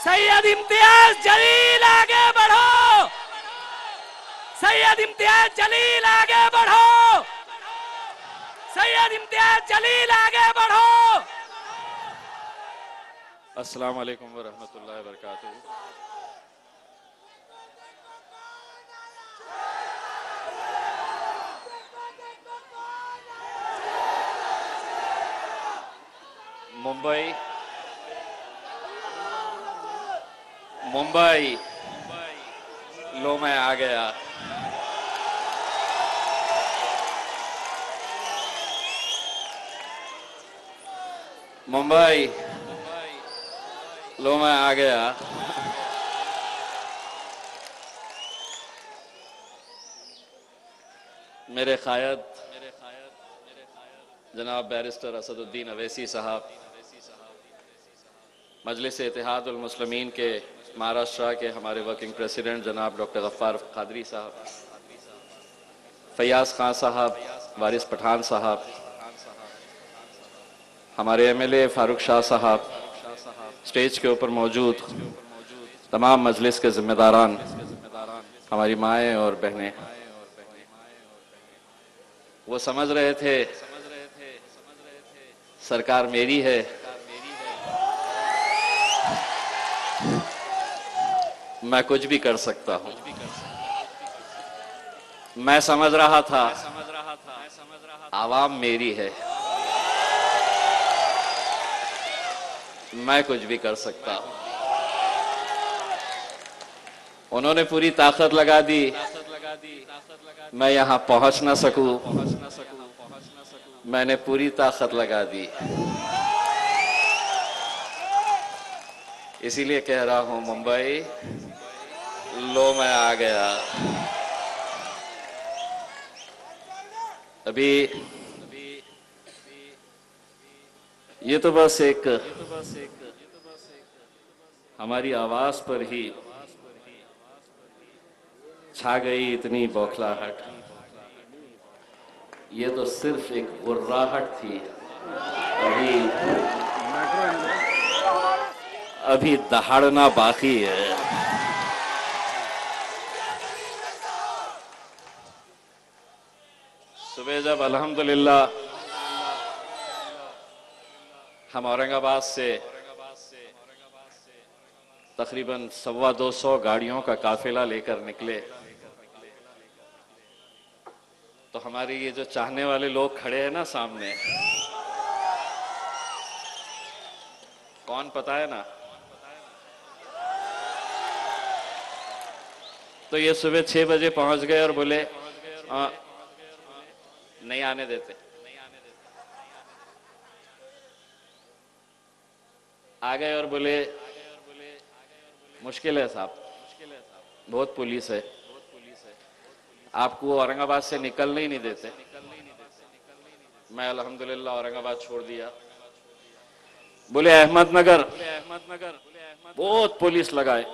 सैयद इम्तियाज जलील आगे बढ़ो, सैयद इम्तियाज जलील आगे बढ़ो, सैयद इम्तियाज जलील आगे बढ़ो। अस्सलाम वालेकुम व रहमतुल्लाहि व बरकातुहू। मुंबई मुंबई लो मैं आ गया। मुंबई लो मैं आ गया। मेरे कायद जनाब बैरिस्टर असदुद्दीन अवैसी साहब, मजलिस इत्तेहादुल मुस्लिमीन के महाराष्ट्र के हमारे वर्किंग प्रेसिडेंट जनाब डॉक्टर गफ्फार कादरी साहब, फैयाज खान साहब, वारिस पठान साहब, हमारे एमएलए फारूक शाह साहब, स्टेज के ऊपर मौजूद तमाम मजलिस के जिम्मेदारान, हमारी माएँ और बहनें, वो समझ रहे थे सरकार मेरी है, मैं कुछ भी कर सकता हूं। मैं समझ रहा था आवाम मेरी है, मैं कुछ भी कर सकता हूं। उन्होंने पूरी ताकत लगा दी, मैं यहां पहुंच ना सकूं, मैंने पूरी ताकत लगा दी। इसीलिए कह रहा हूं मुंबई लो मैं आ गया। अभी ये तो बस एक हमारी आवाज पर ही छा गई इतनी बौखलाहट। ये तो सिर्फ एक गुर्राहट थी, अभी अभी दहाड़ना बाकी है। सुबह जब अल्हम्दुलिल्लाह हम औरंगाबाद से तकरीबन 250 गाड़ियों का काफिला लेकर निकले, तो हमारे ये जो चाहने वाले लोग खड़े हैं ना सामने, कौन पता है ना? तो ये सुबह 6 बजे पहुंच गए और बोले नहीं आने देते। आ गए और बोले मुश्किल है साहब, बहुत पुलिस है, आपको औरंगाबाद से निकलने ही नहीं देते। मैं अल्हम्दुलिल्लाह औरंगाबाद छोड़ दिया। बोले अहमदनगर बहुत पुलिस लगाए,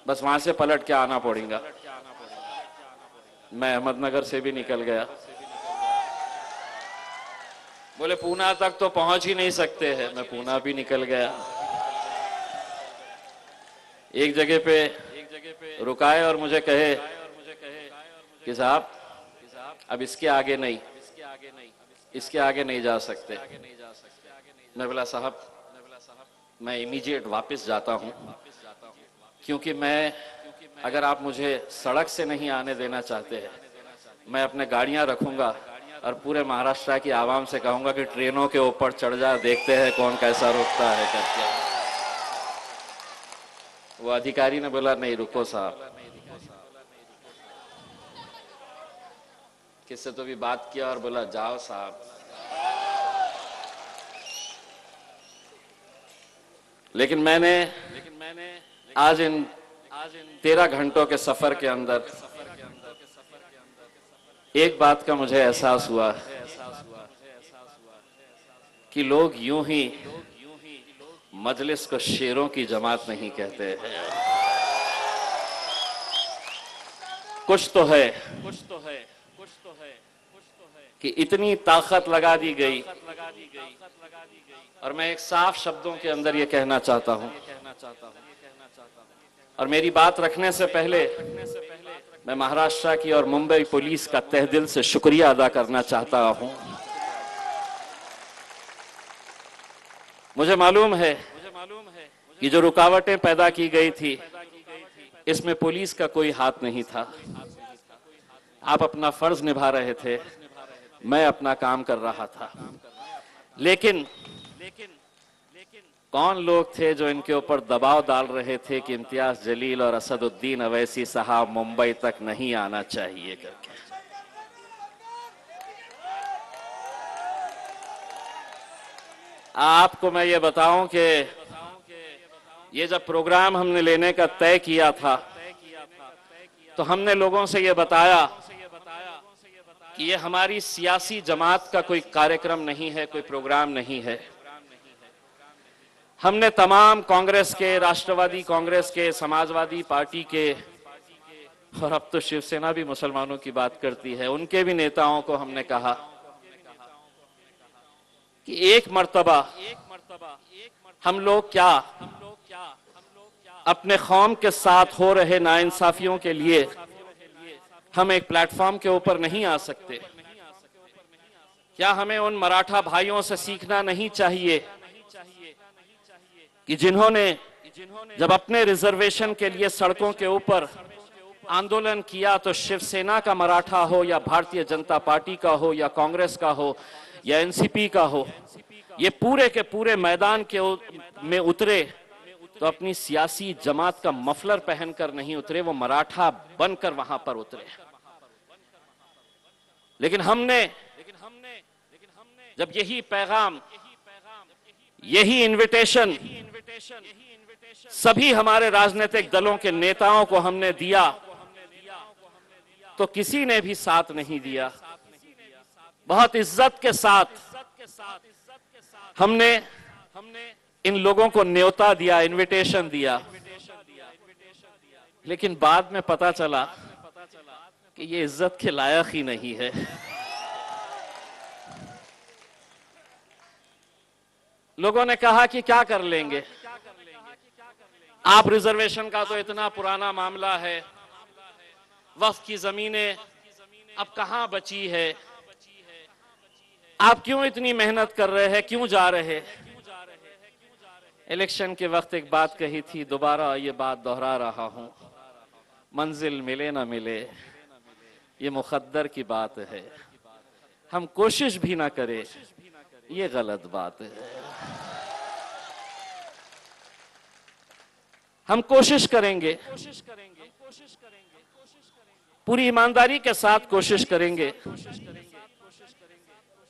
बस वहां से पलट के आना पड़ेगा। मैं अहमदनगर से भी निकल गया। बोले पूना तक तो पहुंच ही नहीं सकते हैं, मैं पूना भी निकल गया। एक जगह पे रुकाए और मुझे कहे कि साहब अब इसके आगे नहीं, इसके आगे नहीं जा सकते। मैं बोला साहब मैं इमीडिएट वापस जाता हूं, क्योंकि मैं अगर आप मुझे सड़क से नहीं आने देना चाहते हैं, मैं अपने गाड़ियां रखूंगा और पूरे महाराष्ट्र की आवाम से कहूंगा कि ट्रेनों के ऊपर चढ़ जा, देखते हैं कौन कैसा रुकता है करके। वो अधिकारी ने बोला नहीं रुको साहब, किससे तो भी बात किया और बोला जाओ साहब। लेकिन मैंने आज इन 13 घंटों के सफर के अंदर एक बात का मुझे एहसास हुआ कि लोग यूं ही मजलिस को शेरों की जमात नहीं कहते हैं। कुछ तो है कि इतनी ताकत लगा दी गई। और मैं एक साफ शब्दों के अंदर ये कहना चाहता हूं, और मेरी बात रखने से पहले मैं महाराष्ट्र की और मुंबई पुलिस का तहे दिल से शुक्रिया अदा करना चाहता हूं। मुझे मालूम है कि जो रुकावटें पैदा की गई थी, इसमें पुलिस का कोई हाथ नहीं था। आप अपना फर्ज निभा रहे थे, मैं अपना काम कर रहा था। लेकिन कौन लोग थे जो इनके ऊपर दबाव डाल रहे थे कि इम्तियाज जलील और असदुद्दीन अवैसी साहब मुंबई तक नहीं आना चाहिए करके। आपको मैं ये बताऊं कि ये जब प्रोग्राम हमने लेने का तय किया था, तो हमने लोगों से ये बताया कि ये हमारी सियासी जमात का कोई कार्यक्रम नहीं है, कोई प्रोग्राम नहीं है। हमने तमाम कांग्रेस के, राष्ट्रवादी कांग्रेस के, समाजवादी पार्टी के, और अब तो शिवसेना भी मुसलमानों की बात करती है, उनके भी नेताओं को हमने कहा कि एक मर्तबा हम लोग क्या अपने कौम के साथ हो रहे नाइंसाफियों के लिए हम एक प्लेटफॉर्म के ऊपर नहीं आ सकते? क्या हमें उन मराठा भाइयों से सीखना नहीं चाहिए कि जिन्होंने जब अपने रिजर्वेशन के लिए सड़कों के ऊपर आंदोलन किया, तो शिवसेना का मराठा हो या भारतीय जनता पार्टी का हो या कांग्रेस का हो या एनसीपी का हो, ये पूरे के पूरे मैदान में उतरे तो अपनी सियासी जमात का मफलर पहनकर नहीं उतरे, वो मराठा बनकर वहां पर उतरे। लेकिन हमने जब यही पैगाम, यही इनविटेशन सभी हमारे राजनीतिक दलों के नेताओं को हमने दिया, तो किसी ने भी साथ नहीं दिया। बहुत इज्जत के साथ हमने इन लोगों को न्योता दिया, इनविटेशन दिया, लेकिन बाद में पता चला कि ये इज्जत के लायक ही नहीं है। लोगों ने कहा कि क्या कर लेंगे, आप रिजर्वेशन का तो इतना पुराना मामला है, वक्फ की जमीनें अब कहां बची है, आप क्यों इतनी मेहनत कर रहे हैं, क्यों जा रहे? इलेक्शन के वक्त एक बात कही थी, दोबारा ये बात दोहरा रहा हूं, मंजिल मिले ना मिले ये मुकद्दर की बात है, हम कोशिश भी ना करें ये गलत बात है। हम कोशिश करेंगे, पूरी ईमानदारी के साथ कोशिश करेंगे,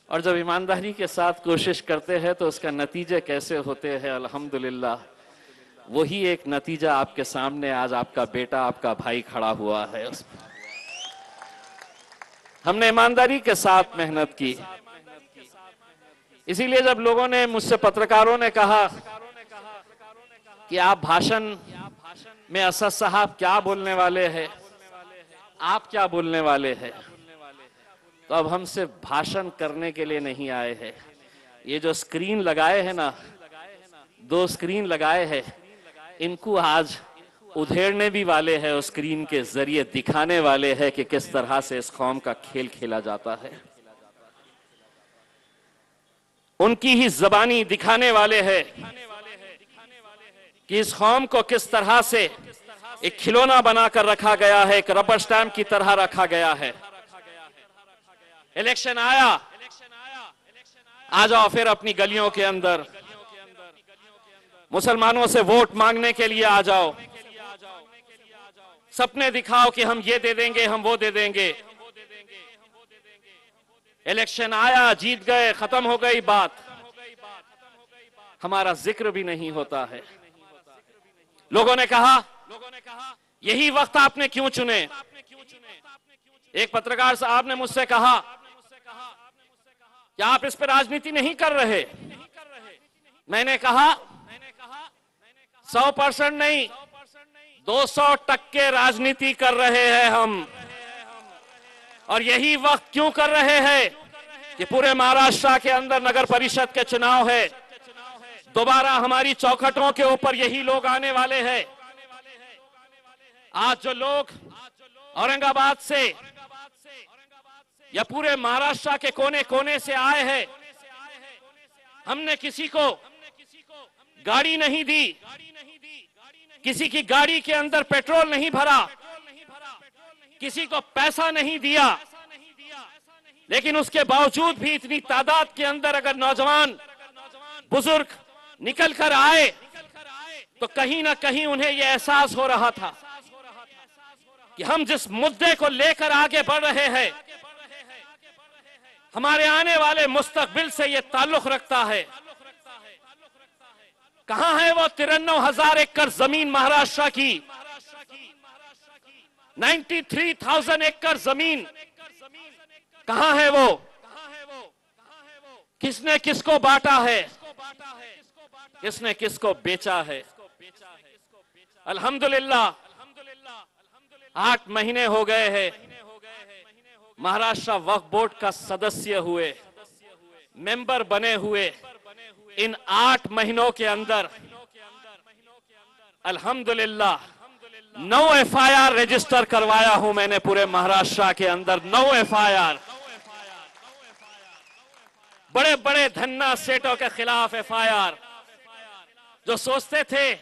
और जब ईमानदारी के साथ कोशिश करते हैं तो उसका नतीजे कैसे होते हैं, अल्हम्दुलिल्लाह वही एक नतीजा आपके सामने आज आपका बेटा, आपका भाई खड़ा हुआ है। हमने ईमानदारी के साथ मेहनत की। इसीलिए जब लोगों ने मुझसे, पत्रकारों ने कहा कि आप भाषण में असद साहब क्या बोलने वाले हैं, आप क्या बोलने वाले हैं, तो अब हम सिर्फ भाषण करने के लिए नहीं आए हैं। ये जो स्क्रीन लगाए हैं ना, 2 स्क्रीन लगाए हैं, इनको आज उधेड़ने भी वाले हैं, उस स्क्रीन के जरिए दिखाने वाले हैं कि किस तरह से इस कौम का खेल खेला जाता है। उनकी ही जबानी दिखाने वाले हैं कि इस कौम को किस तरह से एक खिलौना बनाकर रखा गया है, एक रबर स्टैंप की तरह रखा गया है। इलेक्शन आया, आ जाओ फिर अपनी गलियों के अंदर, मुसलमानों से वोट मांगने के लिए आ जाओ, सपने दिखाओ कि हम ये दे देंगे, हम वो दे देंगे। इलेक्शन आया, जीत गए, खत्म हो गई बात, हमारा जिक्र भी नहीं होता है। लोगों ने कहा यही वक्त आपने क्यों चुने? एक पत्रकार साहब ने मुझसे कहा क्या आप इस पर राजनीति नहीं कर रहे? मैंने कहा 100% नहीं, 200% राजनीति कर रहे हैं हम। और यही वक्त क्यों कर रहे हैं? कि पूरे महाराष्ट्र के अंदर नगर परिषद के चुनाव है, दोबारा हमारी चौखटों के ऊपर यही लोग आने वाले हैं। आज जो लोग औरंगाबाद से या पूरे महाराष्ट्र के कोने कोने से आए हैं, हमने किसी को गाड़ी नहीं दी, किसी की गाड़ी के अंदर पेट्रोल नहीं भरा, किसी को पैसा नहीं दिया, लेकिन उसके बावजूद भी इतनी तादाद के अंदर अगर नौजवान बुजुर्ग निकल कर आए तो कहीं ना कहीं उन्हें यह एहसास हो रहा था कि हम जिस मुद्दे को लेकर आगे बढ़ रहे हैं हमारे आने वाले मुस्तकबिल से यह ताल्लुक रखता है। कहां है वो 93,000 एकड़ जमीन महाराष्ट्र की, 93,000 एकड़ जमीन कहां है वो? किसने किसको बांटा है, किसने किसको बेचा है? अल्हम्दुलिल्लाह 8 महीने हो गए हैं महाराष्ट्र वक्फ बोर्ड का सदस्य हुए, मेंबर बने हुए। इन 8 महीनों के अंदर अल्हम्दुलिल्लाह 9 FIR रजिस्टर करवाया हूं मैंने पूरे महाराष्ट्र के अंदर, 9 FIR। बड़े बड़े धन्ना सेठों के खिलाफ FIR। जो सोचते थे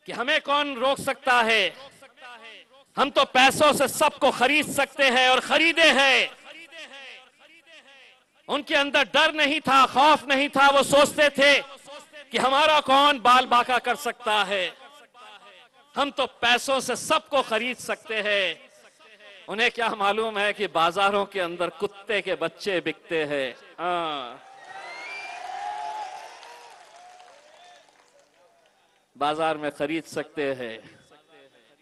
कि हमें कौन रोक सकता है, हम तो पैसों से सबको खरीद सकते हैं और खरीदे हैं। उनके अंदर डर नहीं था, खौफ नहीं था। वो सोचते थे कि हमारा कौन बाल बाका कर सकता है, हम तो पैसों से सबको खरीद सकते हैं। उन्हें क्या मालूम है कि बाजारों के अंदर कुत्ते के बच्चे बिकते हैं। बाजार में खरीद सकते हैं,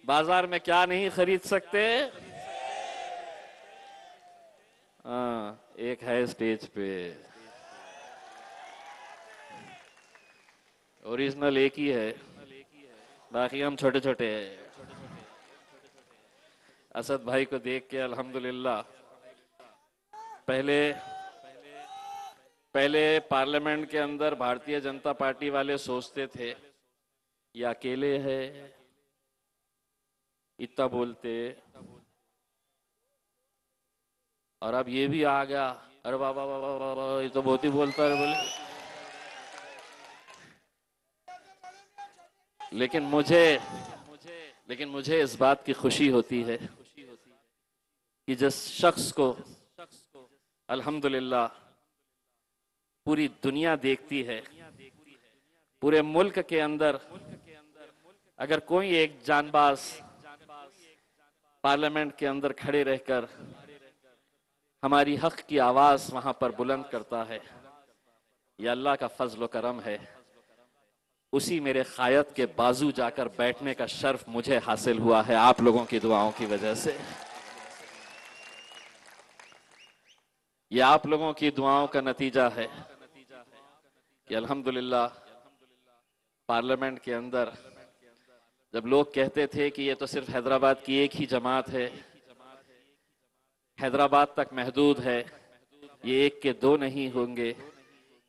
बाजार में क्या नहीं खरीद सकते? एक है स्टेज पे, ओरिजिनल एक ही है, बाकी हम छोटे छोटे हैं। असद भाई को देख के अल्हम्दुलिल्लाह पहले पार्लियामेंट के अंदर भारतीय जनता पार्टी वाले सोचते थे ये अकेले है, इतना बोलते, और अब ये भी आ गया, अरे बाबा बाबा बाबा ये तो बहुत ही बोलता है बोले। लेकिन मुझे इस बात की खुशी होती है कि जिस शख्स को अल्हम्दुलिल्लाह पूरी दुनिया देखती है, पूरे मुल्क के अंदर अगर कोई एक जानबाज पार्लियामेंट के अंदर खड़े रहकर हमारी हक की आवाज वहां पर बुलंद करता है, यह अल्लाह का फजल करम है। उसी मेरे कायद के बाजू जाकर बैठने का शर्फ मुझे हासिल हुआ है आप लोगों की दुआओं की वजह से। यह आप लोगों की दुआओं का नतीजा है कि अल्हम्दुलिल्लाह पार्लियामेंट के अंदर जब लोग कहते थे कि ये तो सिर्फ हैदराबाद की एक ही जमात है, हैदराबाद तक महदूद है, ये 1 के 2 नहीं होंगे,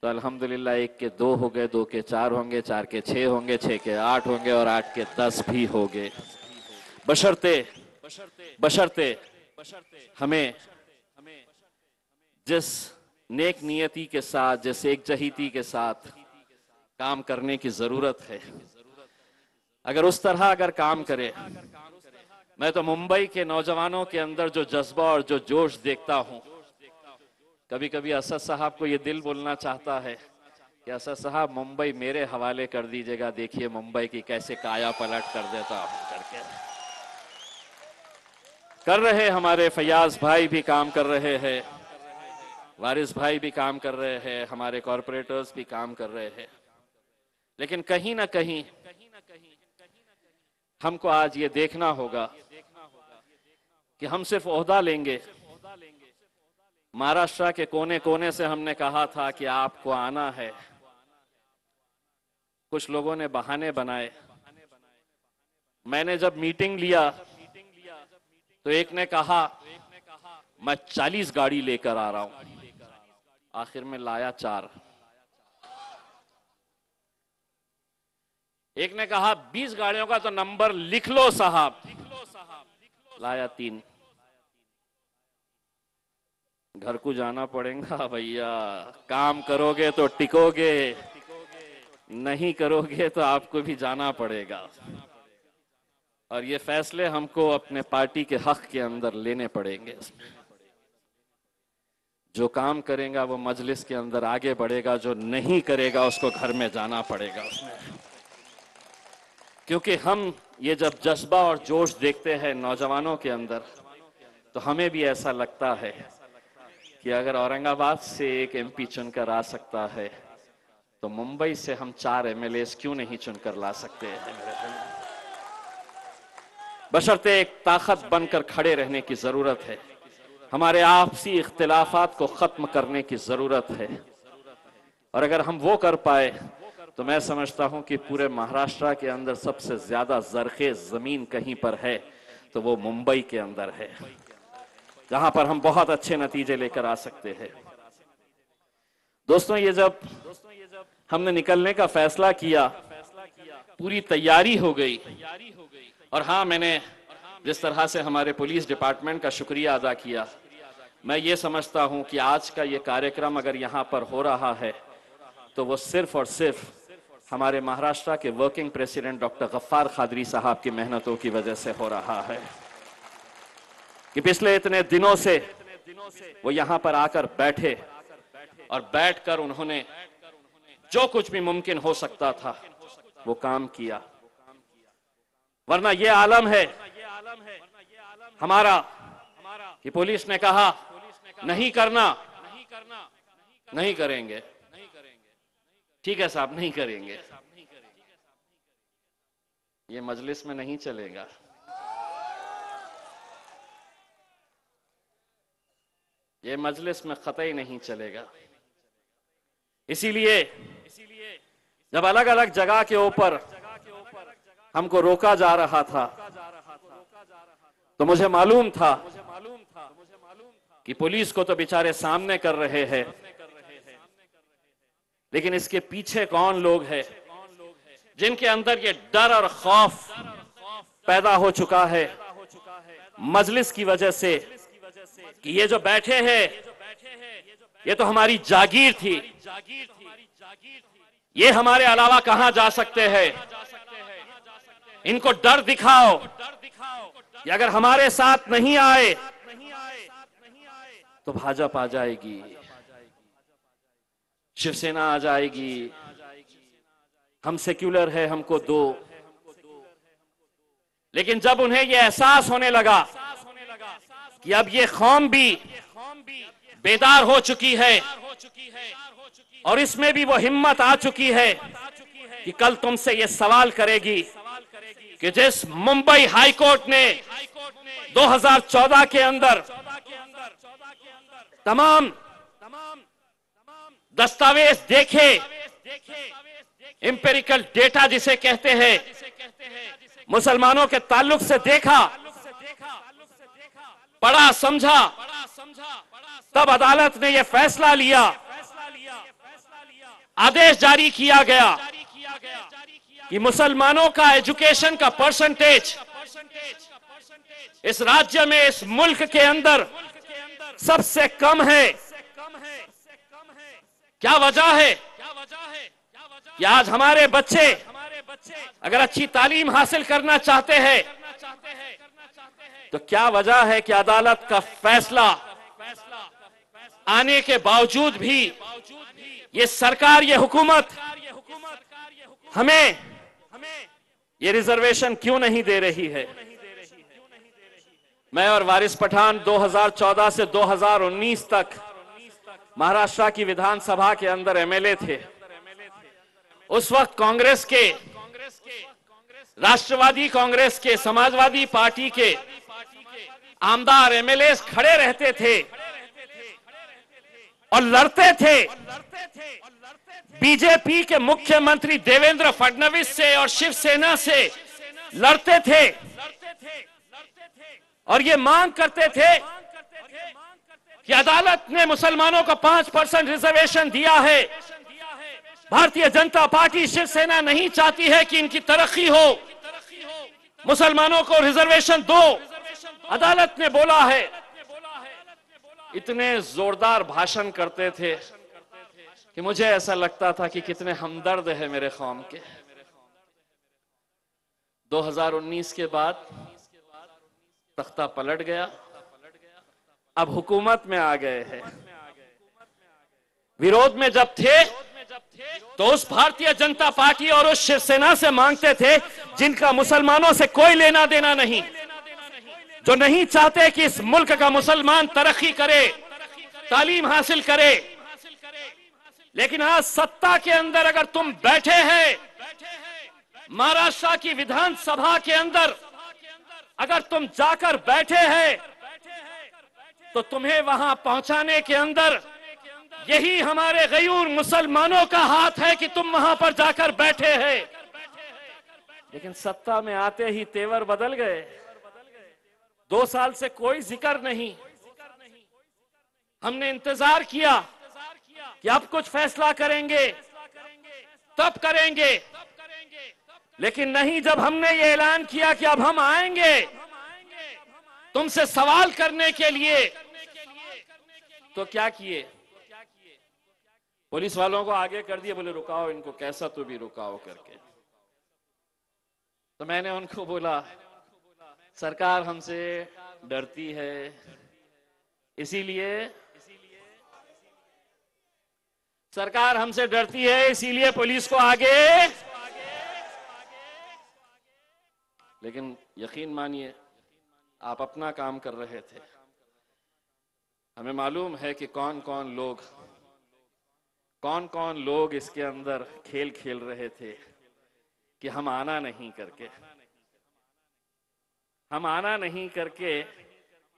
तो अल्हम्दुलिल्लाह 1 के 2 हो गए, 2 के 4 होंगे, 4 के 6 होंगे, 6 के 8 होंगे और 8 के 10 भी होंगे। बशर्ते हमें जिस नेक नियति के साथ, जिस एकजहिती के साथ काम करने की जरूरत है, अगर उस तरह अगर काम करे, मैं तो मुंबई के नौजवानों के अंदर जो जज्बा और जो जोश देखता हूं, कभी कभी असद साहब को ये दिल बोलना चाहता है कि असद साहब मुंबई मेरे हवाले कर दीजिएगा, देखिए मुंबई की कैसे काया पलट कर देता हूं करके। कर रहे हमारे फयाज भाई भी काम कर रहे हैं, वारिस भाई भी काम कर रहे हैं, हमारे कॉरपोरेटर्स भी काम कर रहे हैं, लेकिन कहीं ना कहीं हमको आज ये देखना होगा कि हम सिर्फ ओहदा लेंगे। महाराष्ट्र के कोने कोने से हमने कहा था कि आपको आना है, कुछ लोगों ने बहाने बनाए। मैंने जब मीटिंग लिया तो एक ने कहा मैं 40 गाड़ी लेकर आ रहा हूं, आखिर में लाया 4। एक ने कहा 20 गाड़ियों का तो नंबर लिख लो साहब, लाया 3। घर को जाना पड़ेगा भैया, काम करोगे तो टिकोगे, नहीं करोगे तो आपको भी जाना पड़ेगा। और ये फैसले हमको अपने पार्टी के हक के अंदर लेने पड़ेंगे। जो काम करेगा वो मजलिस के अंदर आगे बढ़ेगा, जो नहीं करेगा उसको घर में जाना पड़ेगा उसमें। क्योंकि हम ये जब जज्बा और जोश देखते हैं नौजवानों के अंदर, तो हमें भी ऐसा लगता है कि अगर औरंगाबाद से एक एमपी चुनकर आ सकता है तो मुंबई से हम 4 एमएलएस क्यों नहीं चुनकर ला सकते हैं मेरे भाई। बशर्ते एक ताकत बनकर खड़े रहने की जरूरत है, हमारे आपसी इख्तिलाफात को खत्म करने की जरूरत है। और अगर हम वो कर पाए तो मैं समझता हूं कि पूरे महाराष्ट्र के अंदर सबसे ज्यादा जरखेज जमीन कहीं पर है तो वो मुंबई के अंदर है, जहां पर हम बहुत अच्छे नतीजे लेकर आ सकते हैं। दोस्तों, ये जब हमने निकलने का फैसला किया, पूरी तैयारी हो गई। और हाँ, मैंने जिस तरह से हमारे पुलिस डिपार्टमेंट का शुक्रिया अदा किया, मैं ये समझता हूं कि आज का ये कार्यक्रम अगर यहां पर हो रहा है तो वो सिर्फ और सिर्फ हमारे महाराष्ट्र के working president doctor Gaffar Qadri sahab की मेहनतों की वजह से हो रहा है कि पिछले इतने दिनों से वो यहां पर आकर बैठे और बैठकर उन्होंने जो कुछ भी मुमकिन हो सकता था वो काम किया। वरना ये आलम है हमारा कि पुलिस ने कहा नहीं करना, नहीं करेंगे, ठीक है साहब नहीं करेंगे। ये मजलिस में नहीं चलेगा। ये मजलिस में कतई नहीं चलेगा। इसीलिए जब अलग अलग जगह के ऊपर हमको रोका जा रहा था तो मुझे मालूम था कि पुलिस को तो बेचारे सामने कर रहे हैं, लेकिन इसके पीछे कौन लोग हैं जिनके अंदर ये डर और खौफ पैदा हो चुका है मजलिस की वजह से कि ये जो बैठे हैं ये तो हमारी जागीर थी, ये हमारे अलावा कहां जा सकते हैं। इनको डर दिखाओ कि अगर हमारे साथ नहीं आए तो भाजपा आ जाएगी, शिवसेना आ जाएगी, हम सेक्युलर है, हमको दो। लेकिन जब उन्हें यह एहसास होने लगा कि अब ये कौम भी बेदार हो चुकी है और इसमें भी वो हिम्मत आ चुकी है कि कल तुमसे ये सवाल करेगी कि जिस मुंबई हाई कोर्ट ने 2014 के अंदर तमाम दस्तावेज देखे, इंपेरिकल डेटा जिसे कहते हैं, मुसलमानों के ताल्लुक से देखा, पढ़ा समझा, तब अदालत ने यह फैसला लिया, आदेश जारी किया गया कि मुसलमानों का एजुकेशन का परसेंटेज इस राज्य में, इस मुल्क के अंदर सबसे कम है। क्या वजह है कि आज हमारे बच्चे अगर अच्छी तालीम हासिल करना चाहते हैं तो क्या वजह है कि अदालत का फैसला आने के बावजूद भी ये सरकार, ये हुकूमत हमें ये रिजर्वेशन क्यों नहीं दे रही है। मैं और वारिस पठान 2014 से 2019 तक महाराष्ट्र की विधानसभा के अंदर एमएलए थे। उस वक्त कांग्रेस के, राष्ट्रवादी कांग्रेस के, समाजवादी पार्टी के आमदार एमएलए खड़े रहते थे और लड़ते थे बीजेपी के मुख्यमंत्री देवेंद्र फडणवीस से और शिवसेना से लड़ते थे और ये मांग करते थे कि अदालत ने मुसलमानों को 5% रिजर्वेशन दिया है। भारतीय जनता पार्टी शिवसेना नहीं चाहती है कि इनकी तरक्की हो, मुसलमानों को रिजर्वेशन दो, अदालत ने बोला है। इतने जोरदार भाषण करते थे कि मुझे ऐसा लगता था कि कितने हमदर्द है मेरे कौम के। 2019 के बाद तख्ता पलट गया, अब हुकूमत में आ गए हैं। विरोध में जब थे तो उस भारतीय जनता पार्टी और उस शिवसेना से मांगते थे जिनका मुसलमानों से कोई लेना देना नहीं, जो नहीं चाहते कि इस मुल्क का मुसलमान तरक्की करे, तालीम हासिल करे। लेकिन आज सत्ता के अंदर अगर तुम बैठे हैं, महाराष्ट्र की विधानसभा के अंदर अगर तुम जाकर बैठे हैं, तो तुम्हें वहां पहुंचाने के अंदर यही हमारे गयूर मुसलमानों का हाथ है कि तुम वहां पर जाकर बैठे हैं। लेकिन सत्ता में आते ही तेवर बदल गए। 2 साल से कोई जिक्र नहीं। हमने इंतजार किया कि अब कुछ फैसला करेंगे, तब करेंगे, लेकिन नहीं। जब हमने ये ऐलान किया कि अब हम आएंगे तुमसे सवाल करने के लिए, तो क्या किए? पुलिस वालों को आगे कर दिए, बोले रुकाओ इनको, कैसा तो भी रुकाओ करके। तो मैंने उनको बोला सरकार हमसे डरती है, इसीलिए सरकार हमसे डरती है, इसीलिए पुलिस को आगे। लेकिन यकीन मानिए आप अपना काम कर रहे थे। हमें मालूम है कि कौन कौन लोग इसके अंदर खेल खेल रहे थे कि हम आना नहीं करके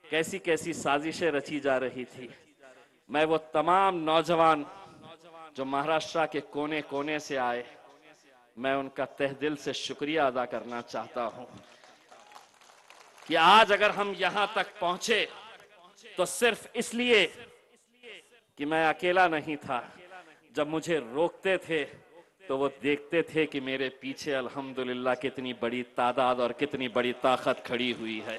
कैसी कैसी साजिशें रची जा रही थी। मैं वो तमाम नौजवान जो महाराष्ट्र के कोने कोने से आए, मैं उनका तहे दिल से शुक्रिया अदा करना चाहता हूं कि आज अगर हम यहां तक पहुंचे तो सिर्फ इसलिए कि मैं अकेला नहीं था। जब मुझे रोकते थे तो वो देखते थे कि मेरे पीछे अल्हम्दुलिल्लाह कितनी बड़ी तादाद और कितनी बड़ी ताकत खड़ी हुई है।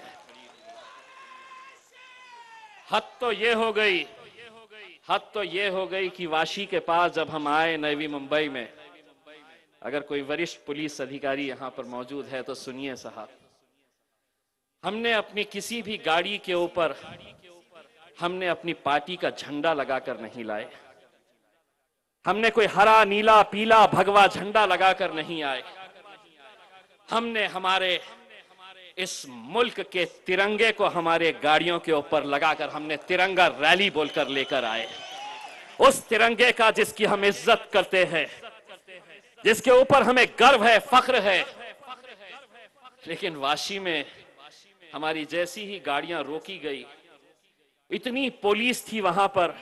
हद तो ये हो गई कि वाशी के पास जब हम आए नवी मुंबई में, अगर कोई वरिष्ठ पुलिस अधिकारी यहां पर मौजूद है तो सुनिए साहब, हमने अपनी किसी भी गाड़ी के ऊपर हमने अपनी पार्टी का झंडा लगाकर नहीं लाए। हमने कोई हरा नीला पीला भगवा झंडा लगाकर नहीं आए। हमने हमारे इस मुल्क के तिरंगे को हमारे गाड़ियों के ऊपर लगाकर हमने तिरंगा रैली बोलकर लेकर आए। उस तिरंगे का जिसकी हम इज्जत करते हैं, जिसके ऊपर हमें गर्व है, फख्र है। लेकिन वाशी में हमारी जैसी ही गाड़ियां रोकी गई, इतनी पुलिस थी वहां पर,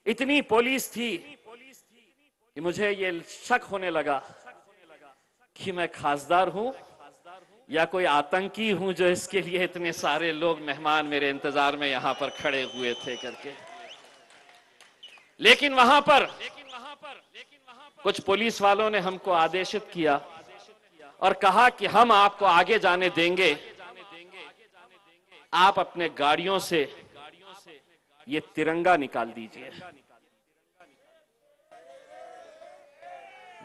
इतनी पुलिस थी कि मुझे ये शक होने लगा कि मैं खासदार हूं या कोई आतंकी हूं जो इसके लिए इतने सारे लोग मेहमान मेरे इंतजार में यहां पर खड़े हुए थे करके। लेकिन वहां पर कुछ पुलिस वालों ने हमको आदेशित किया और कहा कि हम आपको आगे जाने देंगे, आप अपने गाड़ियों से ये तिरंगा निकाल दीजिए।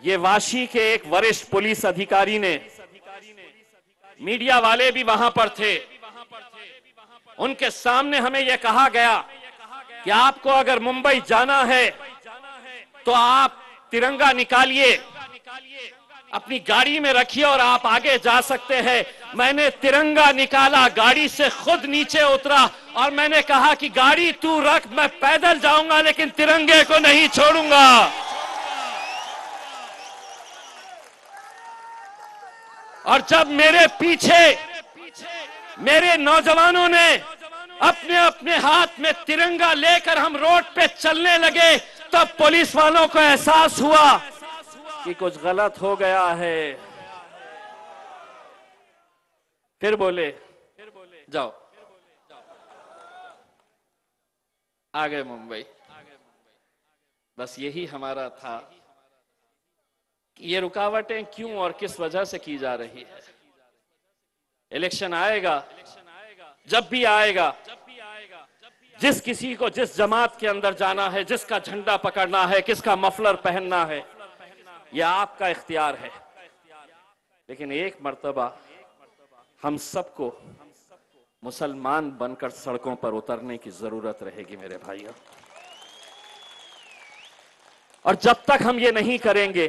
ये वाशी के एक वरिष्ठ पुलिस अधिकारी ने, मीडिया वाले भी वहां पर थे, उनके सामने हमें यह कहा गया कि आपको अगर मुंबई जाना है तो आप तिरंगा निकालिए, अपनी गाड़ी में रखिए और आप आगे जा सकते हैं। मैंने तिरंगा निकाला, गाड़ी से खुद नीचे उतरा और मैंने कहा कि गाड़ी तू रख, मैं पैदल जाऊंगा लेकिन तिरंगे को नहीं छोड़ूंगा। और जब मेरे पीछे मेरे नौजवानों ने अपने अपने हाथ में तिरंगा लेकर हम रोड पे चलने लगे, तब पुलिस वालों को एहसास हुआ कि कुछ गलत हो गया है। फिर बोले जाओ। आ गए मुंबई। बस यही हमारा था कि ये रुकावटें क्यों और किस वजह से की जा रही है। इलेक्शन आएगा, जब भी आएगा, जिस किसी को जिस जमात के अंदर जाना है, जिसका झंडा पकड़ना है, किसका मफलर पहनना है, यह आपका इख्तियार है। लेकिन एक मर्तबा हम सबको मुसलमान बनकर सड़कों पर उतरने की जरूरत रहेगी मेरे भाइयों। और जब तक हम ये नहीं करेंगे,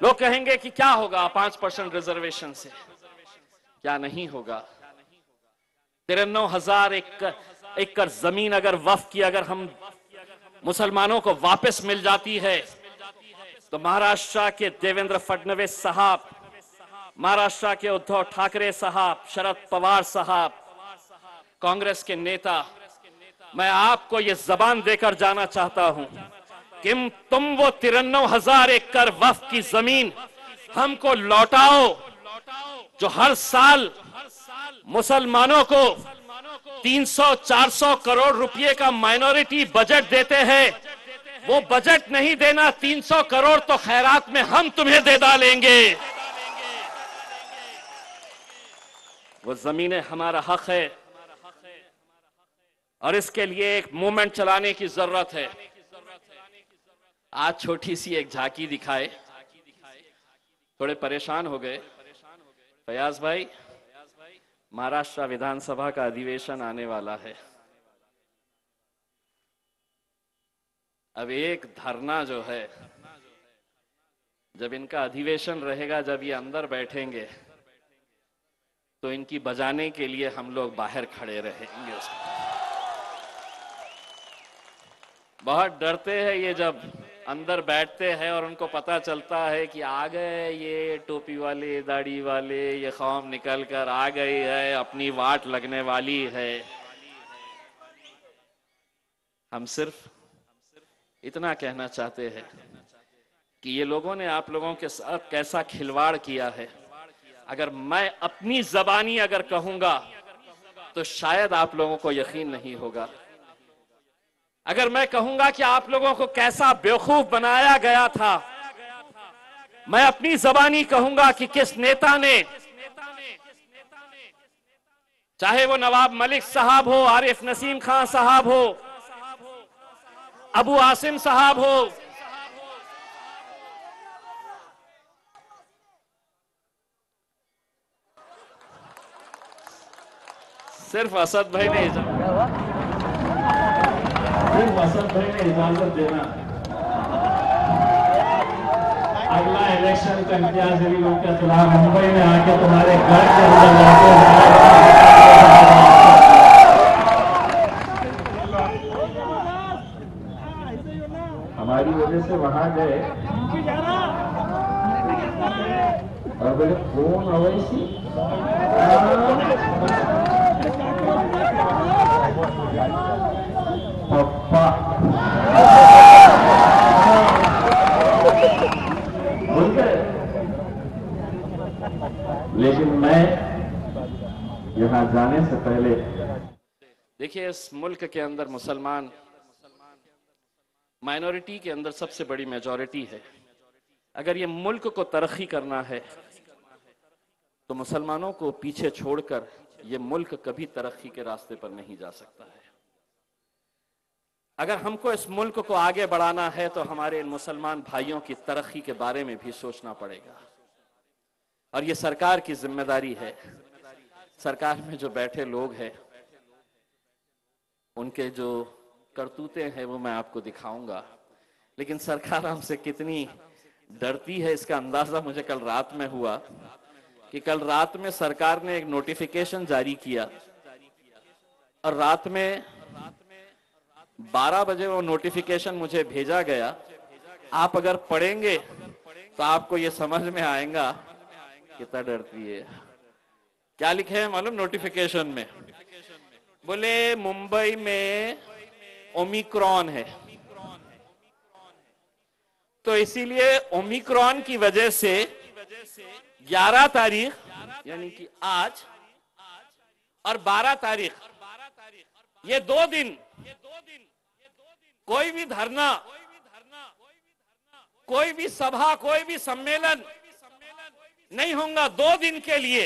लोग कहेंगे कि क्या होगा 5% रिजर्वेशन से। क्या नहीं होगा। 53,000 एकड़ जमीन अगर वक्फ की अगर हम मुसलमानों को वापस मिल जाती है तो महाराष्ट्र के देवेंद्र फडणवीस साहब, महाराष्ट्र के उद्धव ठाकरे साहब, शरद पवार साहब, कांग्रेस के नेता, मैं आपको ये जबान देकर जाना चाहता हूं कि तुम वो 53,000 एकड़ वक्फ की जमीन हमको लौटाओ जो हर साल मुसलमानों को 300-400 करोड़ रुपए का माइनॉरिटी बजट देते हैं। वो बजट नहीं देना, 300 करोड़ तो खैरात में हम तुम्हें दे डालेंगे। वो जमीनें हमारा हक है और इसके लिए एक मूवमेंट चलाने की जरूरत है। आज छोटी सी एक झांकी दिखाए, थोड़े परेशान हो गए। फयाज भाई, महाराष्ट्र विधानसभा का अधिवेशन आने वाला है। अब एक धरना जो है, जब इनका अधिवेशन रहेगा, जब ये अंदर बैठेंगे तो इनकी बजाने के लिए हम लोग बाहर खड़े रहेंगे। बहुत डरते हैं ये जब अंदर बैठते हैं और उनको पता चलता है कि आ गए ये टोपी वाले, दाढ़ी वाले, ये कौम निकल कर आ गई है, अपनी वाट लगने वाली है। हम सिर्फ इतना कहना चाहते हैं कि ये लोगों ने आप लोगों के साथ कैसा खिलवाड़ किया है। अगर मैं अपनी जबानी अगर कहूंगा तो शायद आप लोगों को यकीन नहीं होगा। अगर मैं कहूंगा कि आप लोगों को कैसा बेवकूफ बनाया गया था, मैं अपनी जबानी कहूंगा कि किस नेता ने, चाहे वो नवाब मलिक साहब हो, आरिफ नसीम खान साहब हो, अबू आसिम साहब हो, सिर्फ असद भाई ने इजाजत देना। अगला इलेक्शन का इम्तियाज अली लोग के खिलाफ मुंबई में आके तुम्हारे घर के अंदर हमारी वजह से वहां गए और बोले कौन अवैसी पप्पा लेकिन मैं यहां जाने से पहले, देखिए इस मुल्क के अंदर मुसलमान माइनॉरिटी के अंदर सबसे बड़ी मेजॉरिटी है। अगर ये मुल्क को तरक्की करना है तो मुसलमानों को पीछे छोड़कर ये मुल्क कभी तरक्की के रास्ते पर नहीं जा सकता है। अगर हमको इस मुल्क को आगे बढ़ाना है तो हमारे इन मुसलमान भाइयों की तरक्की के बारे में भी सोचना पड़ेगा और ये सरकार की जिम्मेदारी है। सरकार में जो बैठे लोग हैं उनके जो करतूते हैं वो मैं आपको दिखाऊंगा, लेकिन सरकार हमसे कितनी डरती है इसका अंदाजा मुझे कल रात में हुआ कि कल रात में सरकार ने एक नोटिफिकेशन जारी किया और रात में 12 बजे वो नोटिफिकेशन मुझे भेजा गया। आप अगर पढ़ेंगे तो आपको ये समझ में आएगा कितना डरती है। क्या लिखे है मालूम नोटिफिकेशन में? बोले मुंबई में ओमिक्रॉन है तो इसीलिए ओमिक्रॉन की वजह से 11 तारीख यानी कि आज और 12 तारीख ये 2 दिन कोई भी धरना, कोई भी सभा, कोई भी सम्मेलन नहीं होगा 2 दिन के लिए।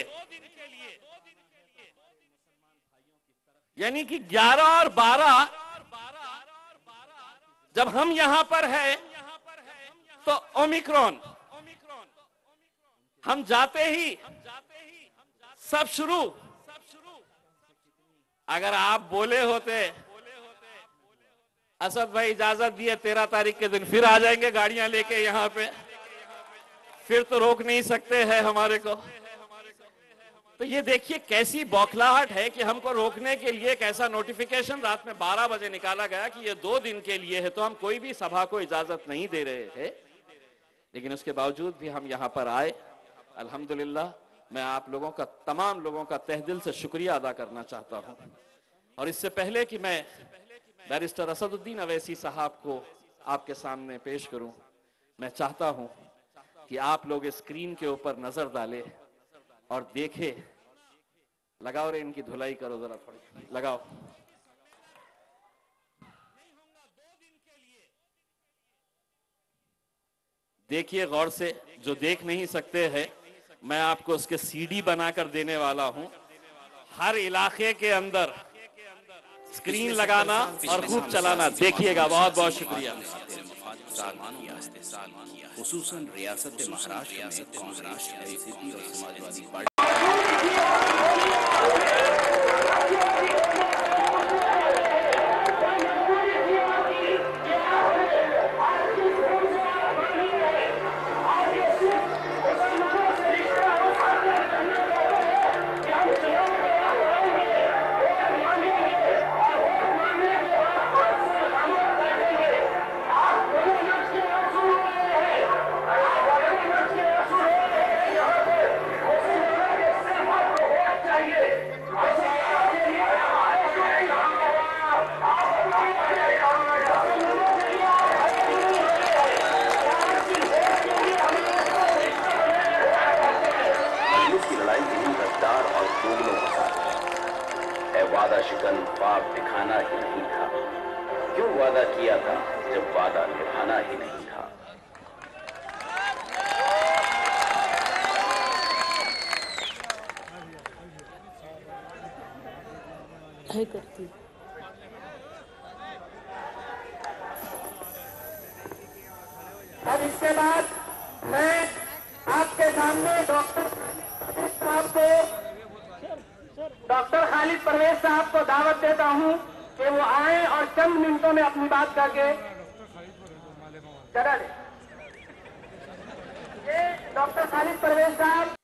यानी कि 11 और 12 जब हम यहां पर है तो ओमिक्रॉन, हम जाते ही सब शुरू। अगर आप बोले होते असद भाई इजाजत दिए 13 तारीख के दिन फिर आ जाएंगे गाड़ियां लेके यहां पे, फिर तो रोक नहीं सकते हैं हमारे को। तो ये देखिए कैसी बौखलाहट है कि हमको रोकने के लिए एक ऐसा नोटिफिकेशन रात में 12 बजे निकाला गया कि ये 2 दिन के लिए है, तो हम कोई भी सभा को इजाजत नहीं दे रहे थे। लेकिन उसके बावजूद भी हम यहाँ पर आए। अल्हम्दुलिल्लाह मैं आप लोगों का, तमाम लोगों का तहे दिल से शुक्रिया अदा करना चाहता हूँ। और इससे पहले कि मैं बैरिस्टर असदुद्दीन अवैसी साहब को आपके सामने पेश करूं, मैं चाहता हूं कि आप लोग स्क्रीन के ऊपर नजर डालें और देखें। लगाओ रे, इनकी धुलाई करो जरा, थोड़ी लगाओ। देखिए गौर से, जो देख नहीं सकते हैं मैं आपको उसके सीडी बनाकर देने वाला हूं। हर इलाके के अंदर स्क्रीन लगाना और खूब चलाना, देखिएगा। बहुत बहुत शुक्रिया। खुसूसन रियासत महाराष्ट्र में कांग्रेस, एनसीपी और समाजवादी पार्टी वादा शिकन ख्वाब दिखाना ही नहीं था। क्यों वादा किया था जब वादा निभाना ही नहीं था। करती अब इसके बाद मैं आपके सामने डॉक्टर खालिद परवेज साहब को दावत देता हूं कि वो आए और चंद मिनटों में अपनी बात करके चला ले। ये डॉक्टर खालिद परवेज साहब